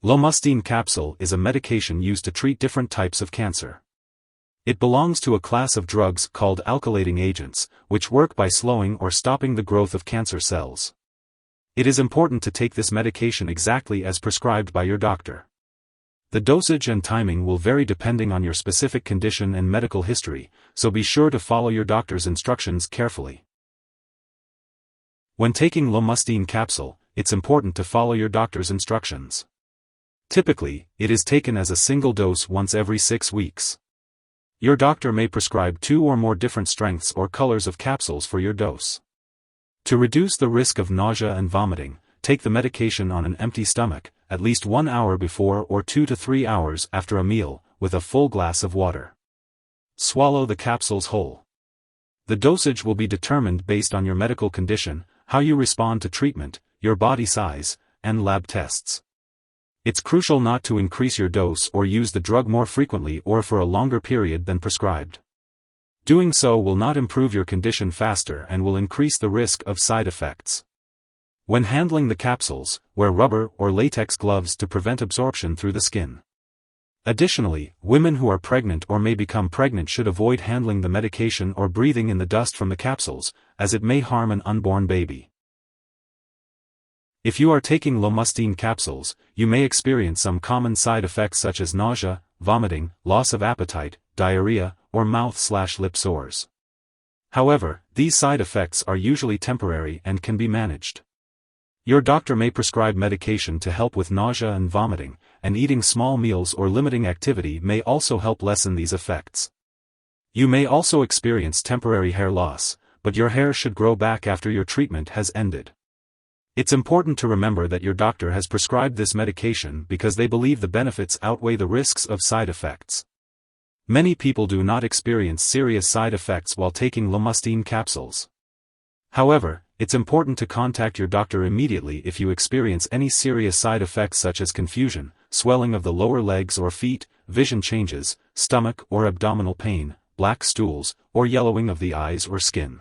Lomustine Capsule is a medication used to treat different types of cancer. It belongs to a class of drugs called alkylating agents, which work by slowing or stopping the growth of cancer cells. It is important to take this medication exactly as prescribed by your doctor. The dosage and timing will vary depending on your specific condition and medical history, so be sure to follow your doctor's instructions carefully. When taking Lomustine Capsule, it's important to follow your doctor's instructions. Typically, it is taken as a single dose once every 6 weeks. Your doctor may prescribe 2 or more different strengths or colors of capsules for your dose. To reduce the risk of nausea and vomiting, take the medication on an empty stomach, at least 1 hour before or 2 to 3 hours after a meal, with a full glass of water. Swallow the capsules whole. The dosage will be determined based on your medical condition, how you respond to treatment, your body size, and lab tests. It's crucial not to increase your dose or use the drug more frequently or for a longer period than prescribed. Doing so will not improve your condition faster and will increase the risk of side effects. When handling the capsules, wear rubber or latex gloves to prevent absorption through the skin. Additionally, women who are pregnant or may become pregnant should avoid handling the medication or breathing in the dust from the capsules, as it may harm an unborn baby. If you are taking Lomustine capsules, you may experience some common side effects such as nausea, vomiting, loss of appetite, diarrhea, or mouth/lip sores. However, these side effects are usually temporary and can be managed. Your doctor may prescribe medication to help with nausea and vomiting, and eating small meals or limiting activity may also help lessen these effects. You may also experience temporary hair loss, but your hair should grow back after your treatment has ended. It's important to remember that your doctor has prescribed this medication because they believe the benefits outweigh the risks of side effects. Many people do not experience serious side effects while taking Lomustine capsules. However, it's important to contact your doctor immediately if you experience any serious side effects such as confusion, swelling of the lower legs or feet, vision changes, stomach or abdominal pain, black stools, or yellowing of the eyes or skin.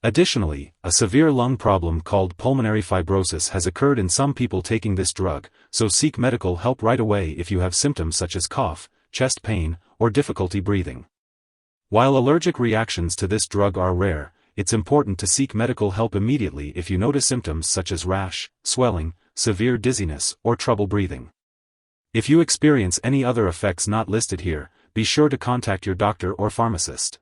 Additionally, a severe lung problem called pulmonary fibrosis has occurred in some people taking this drug, so seek medical help right away if you have symptoms such as cough, chest pain, or difficulty breathing. While allergic reactions to this drug are rare, it's important to seek medical help immediately if you notice symptoms such as rash, swelling, severe dizziness, or trouble breathing. If you experience any other effects not listed here, be sure to contact your doctor or pharmacist.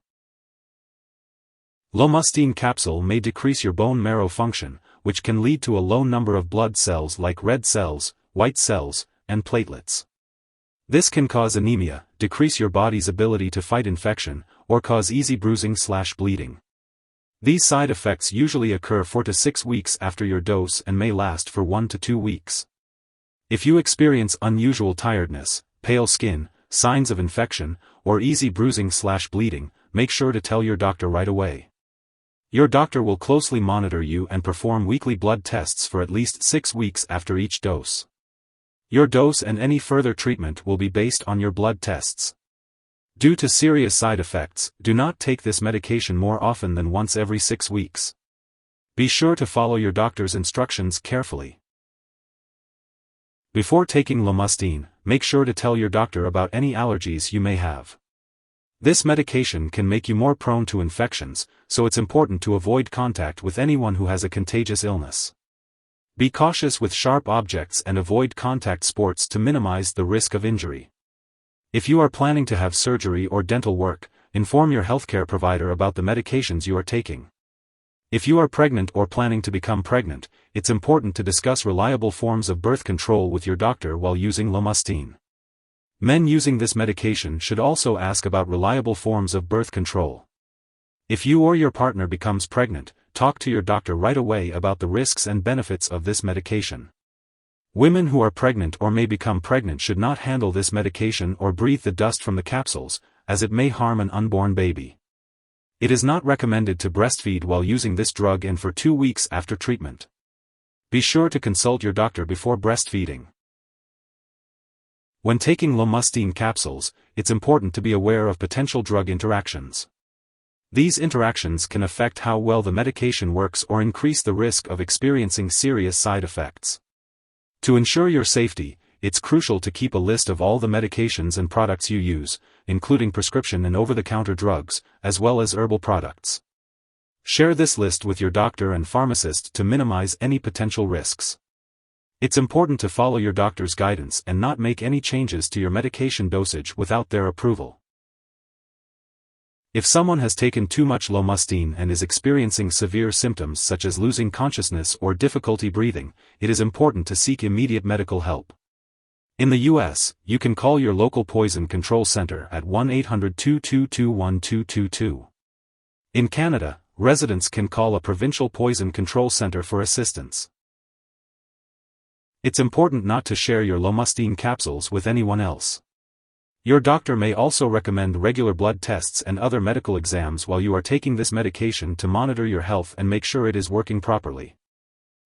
Lomustine capsule may decrease your bone marrow function, which can lead to a low number of blood cells like red cells, white cells, and platelets. This can cause anemia, decrease your body's ability to fight infection, or cause easy bruising/bleeding. These side effects usually occur 4 to 6 weeks after your dose and may last for 1 to 2 weeks. If you experience unusual tiredness, pale skin, signs of infection, or easy bruising/bleeding, make sure to tell your doctor right away. Your doctor will closely monitor you and perform weekly blood tests for at least 6 weeks after each dose. Your dose and any further treatment will be based on your blood tests. Due to serious side effects, do not take this medication more often than once every 6 weeks. Be sure to follow your doctor's instructions carefully. Before taking Lomustine, make sure to tell your doctor about any allergies you may have. This medication can make you more prone to infections, so it's important to avoid contact with anyone who has a contagious illness. Be cautious with sharp objects and avoid contact sports to minimize the risk of injury. If you are planning to have surgery or dental work, inform your healthcare provider about the medications you are taking. If you are pregnant or planning to become pregnant, it's important to discuss reliable forms of birth control with your doctor while using Lomustine. Men using this medication should also ask about reliable forms of birth control. If you or your partner becomes pregnant, talk to your doctor right away about the risks and benefits of this medication. Women who are pregnant or may become pregnant should not handle this medication or breathe the dust from the capsules, as it may harm an unborn baby. It is not recommended to breastfeed while using this drug and for 2 weeks after treatment. Be sure to consult your doctor before breastfeeding. When taking Lomustine capsules, it's important to be aware of potential drug interactions. These interactions can affect how well the medication works or increase the risk of experiencing serious side effects. To ensure your safety, it's crucial to keep a list of all the medications and products you use, including prescription and over-the-counter drugs, as well as herbal products. Share this list with your doctor and pharmacist to minimize any potential risks. It's important to follow your doctor's guidance and not make any changes to your medication dosage without their approval. If someone has taken too much Lomustine and is experiencing severe symptoms such as losing consciousness or difficulty breathing, it is important to seek immediate medical help. In the U.S., you can call your local poison control center at 1-800-222-1222. In Canada, residents can call a provincial poison control center for assistance. It's important not to share your Lomustine capsules with anyone else. Your doctor may also recommend regular blood tests and other medical exams while you are taking this medication to monitor your health and make sure it is working properly.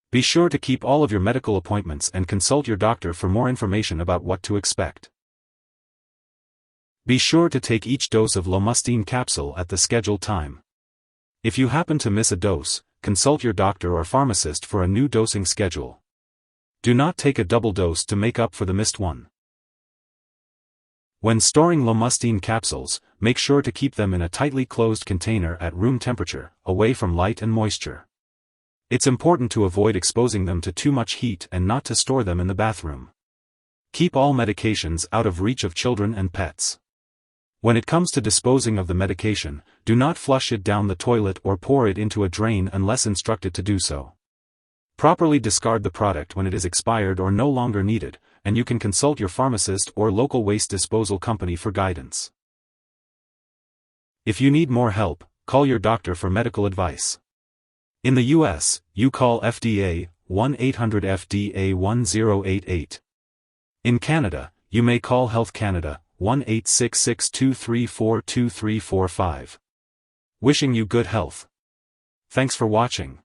Be sure to keep all of your medical appointments and consult your doctor for more information about what to expect. Be sure to take each dose of Lomustine capsule at the scheduled time. If you happen to miss a dose, consult your doctor or pharmacist for a new dosing schedule. Do not take a double dose to make up for the missed one. When storing Lomustine capsules, make sure to keep them in a tightly closed container at room temperature, away from light and moisture. It's important to avoid exposing them to too much heat and not to store them in the bathroom. Keep all medications out of reach of children and pets. When it comes to disposing of the medication, do not flush it down the toilet or pour it into a drain unless instructed to do so. Properly discard the product when it is expired or no longer needed, and you can consult your pharmacist or local waste disposal company for guidance. If you need more help, call your doctor for medical advice. In the U.S., you call FDA, 1-800-FDA-1088. In Canada, you may call Health Canada, 1-866-234-2345. Wishing you good health. Thanks for watching.